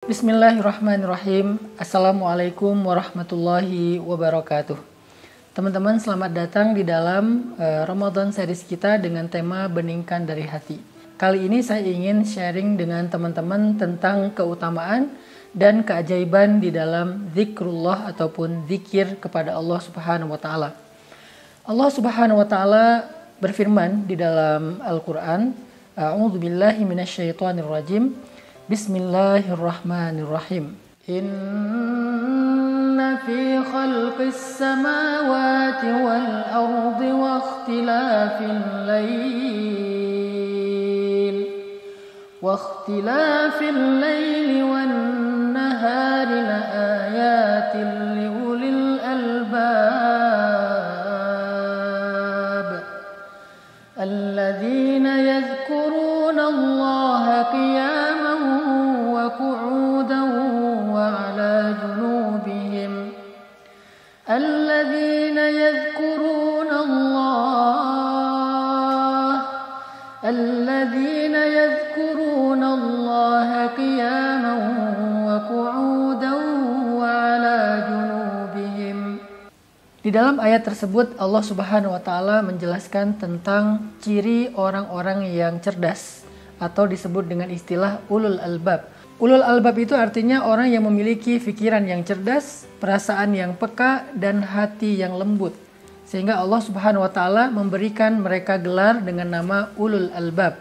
Bismillahirrahmanirrahim. Assalamualaikum warahmatullahi wabarakatuh. Teman-teman, selamat datang di dalam Ramadan series kita dengan tema Beningkan dari Hati. Kali ini saya ingin sharing dengan teman-teman tentang keutamaan dan keajaiban di dalam zikrullah ataupun zikir kepada Allah Subhanahu wa taala. Allah Subhanahu wa taala berfirman di dalam Al-Qur'an, A'udzubillahi minasyaitonirrajim. Bismillahirrahmanirrahim. Inna fi khalqis samawati wal ardi wa ikhtilafil laili wan nahari la ayatin liulil albab alladzina yadhkuruna Allaha qiyaman وقعودا وعلى جنوبهم الذين يذكرون الله قياما وقعودا وعلى جنوبهم. Di dalam ayat tersebut Allah Subhanahu wa taala menjelaskan tentang ciri orang-orang yang cerdas atau disebut dengan istilah ulul albab. Ulul albab itu artinya orang yang memiliki pikiran yang cerdas, perasaan yang peka, dan hati yang lembut. Sehingga Allah Subhanahu wa taala memberikan mereka gelar dengan nama ulul albab.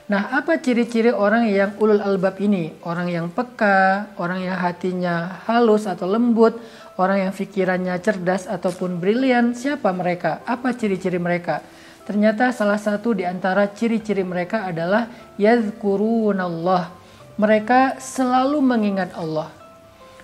Nah, apa ciri-ciri orang yang ulul albab ini? Orang yang peka, orang yang hatinya halus atau lembut, orang yang pikirannya cerdas ataupun brilian. Siapa mereka? Apa ciri-ciri mereka? Ternyata salah satu di antara ciri-ciri mereka adalah yadhkurunallah. Mereka selalu mengingat Allah.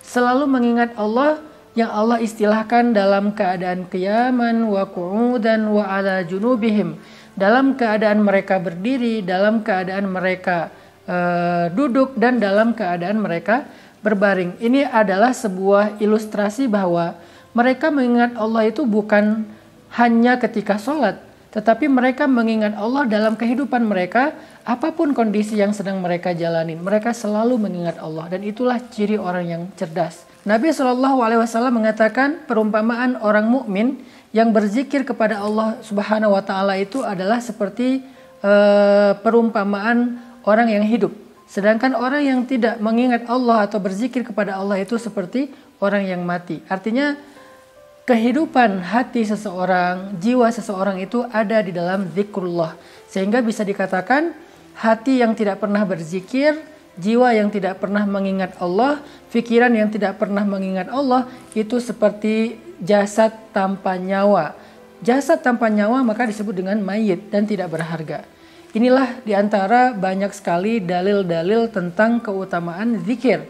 Selalu mengingat Allah yang Allah istilahkan dalam keadaan qiyaman wa qu'udan wa ala junubihim. Dalam keadaan mereka berdiri, dalam keadaan mereka duduk, dan dalam keadaan mereka berbaring. Ini adalah sebuah ilustrasi bahwa mereka mengingat Allah itu bukan hanya ketika sholat, tetapi mereka mengingat Allah dalam kehidupan mereka, apapun kondisi yang sedang mereka jalani. Mereka selalu mengingat Allah, dan itulah ciri orang yang cerdas. Nabi SAW mengatakan perumpamaan orang mukmin yang berzikir kepada Allah Subhanahu wa taala itu adalah seperti perumpamaan orang yang hidup. Sedangkan orang yang tidak mengingat Allah atau berzikir kepada Allah itu seperti orang yang mati. Artinya kehidupan hati seseorang, jiwa seseorang itu ada di dalam zikrullah. Sehingga bisa dikatakan hati yang tidak pernah berzikir, jiwa yang tidak pernah mengingat Allah, pikiran yang tidak pernah mengingat Allah, itu seperti jasad tanpa nyawa. Jasad tanpa nyawa maka disebut dengan mayit dan tidak berharga. Inilah diantara banyak sekali dalil-dalil tentang keutamaan zikir.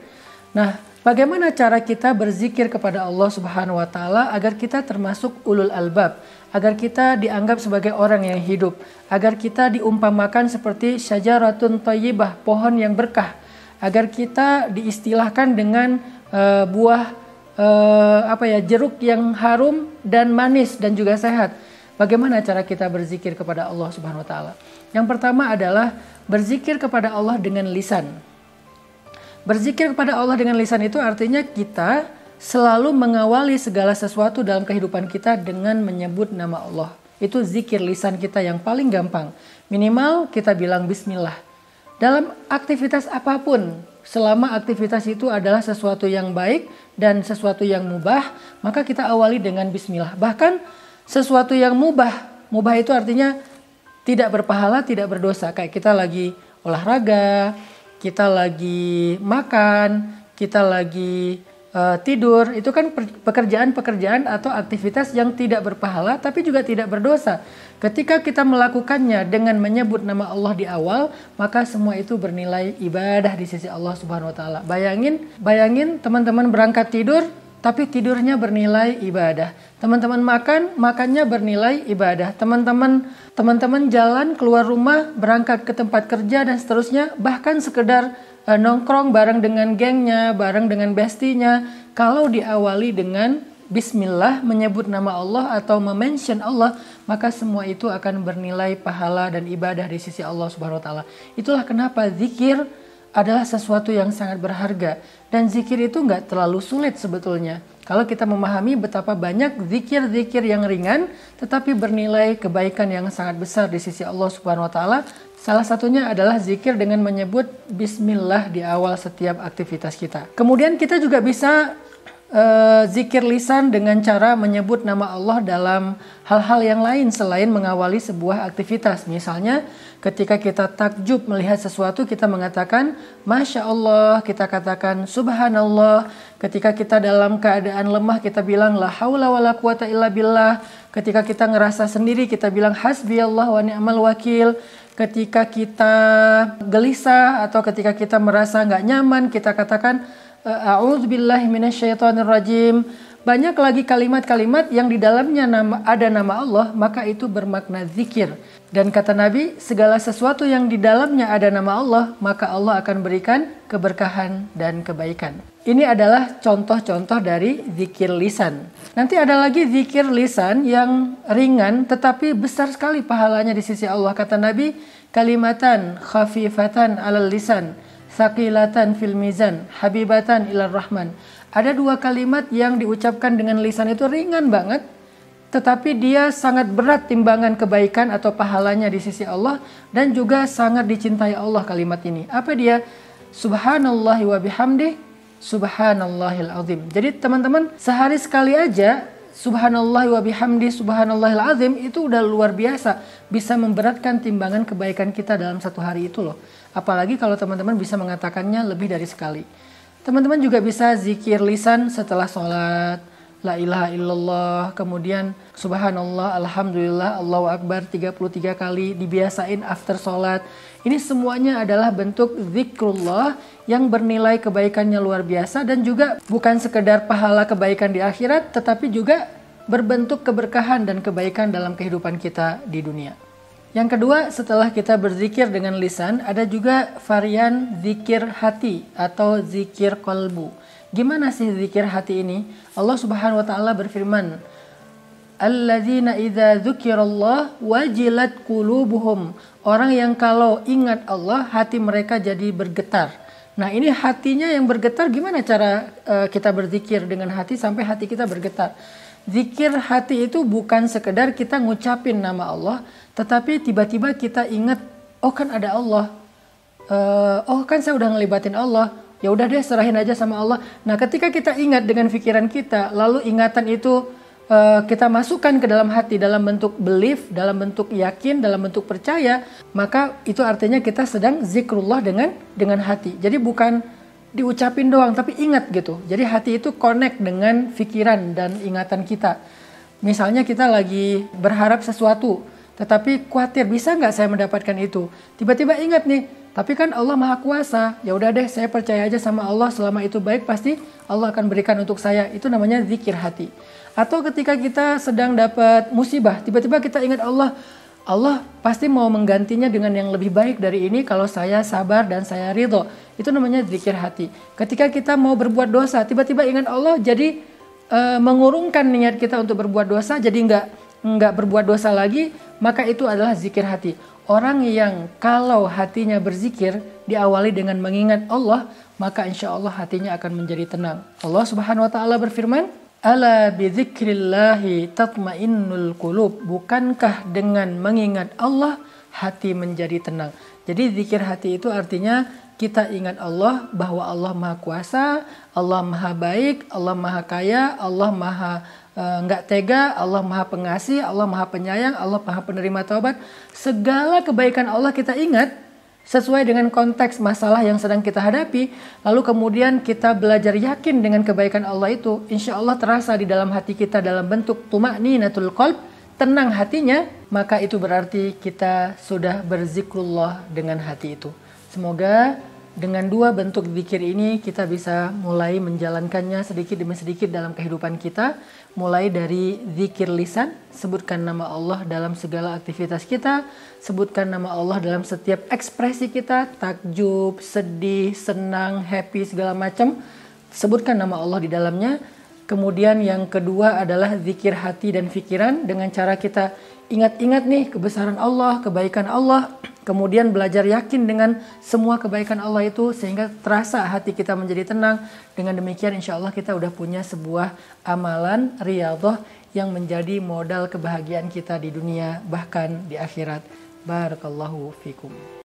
Nah, bagaimana cara kita berzikir kepada Allah Subhanahu wa taala agar kita termasuk ulul albab, agar kita dianggap sebagai orang yang hidup, agar kita diumpamakan seperti syajaratun thayyibah, pohon yang berkah, agar kita diistilahkan dengan buah jeruk yang harum dan manis dan juga sehat. Bagaimana cara kita berzikir kepada Allah Subhanahu wa taala? Yang pertama adalah berzikir kepada Allah dengan lisan. Berzikir kepada Allah dengan lisan itu artinya kita selalu mengawali segala sesuatu dalam kehidupan kita dengan menyebut nama Allah. Itu zikir lisan kita yang paling gampang. Minimal kita bilang bismillah. Dalam aktivitas apapun, selama aktivitas itu adalah sesuatu yang baik dan sesuatu yang mubah, maka kita awali dengan bismillah. Bahkan sesuatu yang mubah itu artinya tidak berpahala, tidak berdosa. Kayak kita lagi olahraga, kita lagi makan, kita lagi tidur, itu kan pekerjaan-pekerjaan atau aktivitas yang tidak berpahala tapi juga tidak berdosa. Ketika kita melakukannya dengan menyebut nama Allah di awal, maka semua itu bernilai ibadah di sisi Allah Subhanahu wa taala. Bayangin teman-teman berangkat tidur tapi tidurnya bernilai ibadah. Teman-teman makannya bernilai ibadah. Teman-teman jalan keluar rumah, berangkat ke tempat kerja dan seterusnya, bahkan sekedar nongkrong bareng dengan gengnya, bareng dengan bestinya, kalau diawali dengan bismillah, menyebut nama Allah atau memention Allah, maka semua itu akan bernilai pahala dan ibadah di sisi Allah Subhanahu wa taala. Itulah kenapa zikir adalah sesuatu yang sangat berharga. Dan zikir itu nggak terlalu sulit sebetulnya. Kalau kita memahami betapa banyak zikir-zikir yang ringan, tetapi bernilai kebaikan yang sangat besar di sisi Allah Subhanahu Wa Taala. Salah satunya adalah zikir dengan menyebut Bismillah di awal setiap aktivitas kita. Kemudian kita juga bisa zikir lisan dengan cara menyebut nama Allah dalam hal-hal yang lain selain mengawali sebuah aktivitas. Misalnya ketika kita takjub melihat sesuatu, kita mengatakan Masya Allah, kita katakan Subhanallah. Ketika kita dalam keadaan lemah, kita bilang La haula wa la quwata illa billah. Ketika kita ngerasa sendiri, kita bilang Hasbiyallah wa ni'mal wakil. Ketika kita gelisah atau ketika kita merasa nggak nyaman, kita katakan A'udzubillahi minasyaitonirrajim. Banyak lagi kalimat-kalimat yang di dalamnya ada nama Allah, maka itu bermakna zikir. Dan kata Nabi, segala sesuatu yang di dalamnya ada nama Allah, maka Allah akan berikan keberkahan dan kebaikan. Ini adalah contoh-contoh dari zikir lisan. Nanti ada lagi zikir lisan yang ringan tetapi besar sekali pahalanya di sisi Allah. Kata Nabi, kalimatan khafifatan alal lisan, Saqilatan fil mizan, habibatan ilar rahman. Ada dua kalimat yang diucapkan dengan lisan itu ringan banget, tetapi dia sangat berat timbangan kebaikan atau pahalanya di sisi Allah, dan juga sangat dicintai Allah kalimat ini. Apa dia? Subhanallahi wa bihamdih, subhanallahil azim. Jadi teman-teman, sehari sekali aja Subhanallahi wa bihamdi subhanallahil azim itu udah luar biasa, bisa memberatkan timbangan kebaikan kita dalam satu hari itu loh. Apalagi kalau teman-teman bisa mengatakannya lebih dari sekali. Teman-teman juga bisa zikir lisan setelah sholat, la ilaha illallah, kemudian subhanallah, alhamdulillah, Allahu akbar 33 kali, dibiasain after sholat. Ini semuanya adalah bentuk zikrullah yang bernilai kebaikannya luar biasa, dan juga bukan sekedar pahala kebaikan di akhirat, tetapi juga berbentuk keberkahan dan kebaikan dalam kehidupan kita di dunia. Yang kedua, setelah kita berzikir dengan lisan, ada juga varian zikir hati atau zikir qalbu. Gimana sih zikir hati ini? Allah Subhanahu wa taala berfirman, Alladzina idza dzukirallah wajilat qulubuhum. Orang yang kalau ingat Allah, hati mereka jadi bergetar. Nah, ini hatinya yang bergetar, gimana cara kita berzikir dengan hati sampai hati kita bergetar? Zikir hati itu bukan sekedar kita ngucapin nama Allah, tetapi tiba-tiba kita ingat, oh kan ada Allah, oh kan saya udah ngelibatin Allah, ya udah deh serahin aja sama Allah. Nah, ketika kita ingat dengan pikiran kita, lalu ingatan itu kita masukkan ke dalam hati dalam bentuk belief, dalam bentuk yakin, dalam bentuk percaya, maka itu artinya kita sedang zikrullah dengan hati. Jadi bukan diucapin doang, tapi ingat gitu. Jadi hati itu connect dengan pikiran dan ingatan kita. Misalnya kita lagi berharap sesuatu, tetapi khawatir bisa nggak saya mendapatkan itu. Tiba-tiba ingat nih, tapi kan Allah Maha Kuasa. Ya udah deh, saya percaya aja sama Allah, selama itu baik pasti Allah akan berikan untuk saya. Itu namanya zikir hati. Atau ketika kita sedang dapat musibah, tiba-tiba kita ingat Allah, Allah pasti mau menggantinya dengan yang lebih baik dari ini kalau saya sabar dan saya ridho. Itu namanya zikir hati. Ketika kita mau berbuat dosa, tiba-tiba ingat Allah, jadi mengurungkan niat kita untuk berbuat dosa, jadi nggak berbuat dosa lagi, maka itu adalah zikir hati. Orang yang kalau hatinya berzikir diawali dengan mengingat Allah, maka insya Allah hatinya akan menjadi tenang. Allah Subhanahu wa taala berfirman, Ala bidzikrillahi tatmainnul qulub. Bukankah dengan mengingat Allah hati menjadi tenang? Jadi zikir hati itu artinya kita ingat Allah, bahwa Allah Maha Kuasa, Allah Maha Baik, Allah Maha Kaya, Allah Maha nggak tega, Allah Maha Pengasih, Allah Maha Penyayang, Allah Maha Penerima Taubat. Segala kebaikan Allah kita ingat sesuai dengan konteks masalah yang sedang kita hadapi, lalu kemudian kita belajar yakin dengan kebaikan Allah itu, insya Allah terasa di dalam hati kita dalam bentuk tuma'ninatul qalb, tenang hatinya, maka itu berarti kita sudah berzikrullah dengan hati itu. Semoga dengan dua bentuk zikir ini kita bisa mulai menjalankannya sedikit demi sedikit dalam kehidupan kita. Mulai dari zikir lisan, sebutkan nama Allah dalam segala aktivitas kita, sebutkan nama Allah dalam setiap ekspresi kita, takjub, sedih, senang, happy, segala macam, sebutkan nama Allah di dalamnya. Kemudian yang kedua adalah zikir hati dan pikiran, dengan cara kita ingat-ingat nih kebesaran Allah, kebaikan Allah, kemudian belajar yakin dengan semua kebaikan Allah itu sehingga terasa hati kita menjadi tenang. Dengan demikian insya Allah kita udah punya sebuah amalan riyadhah yang menjadi modal kebahagiaan kita di dunia bahkan di akhirat. Barakallahu fikum.